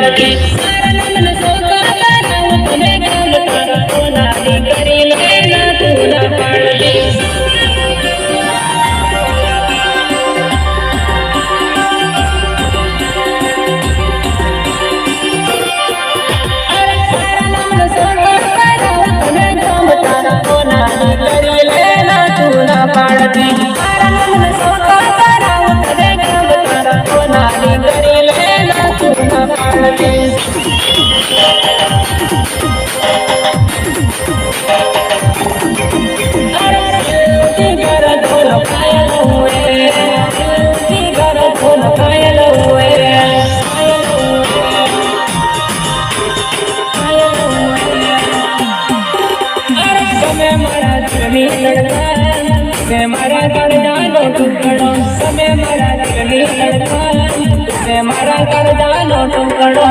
પાડતી મારા નામનો સોગા કરાવું તને ગામ તારા સોનાની કરી લેના તું ના પાડતી પાડતી મારા નામનો સોગા કરાવું તને ગામ તારા સોનાની કરી લેના તું ના પાડતી मैं मारा कर जानो टुकड़ो समय मारा रंगनी लड़का मैं मारा कर जानो टुकड़ो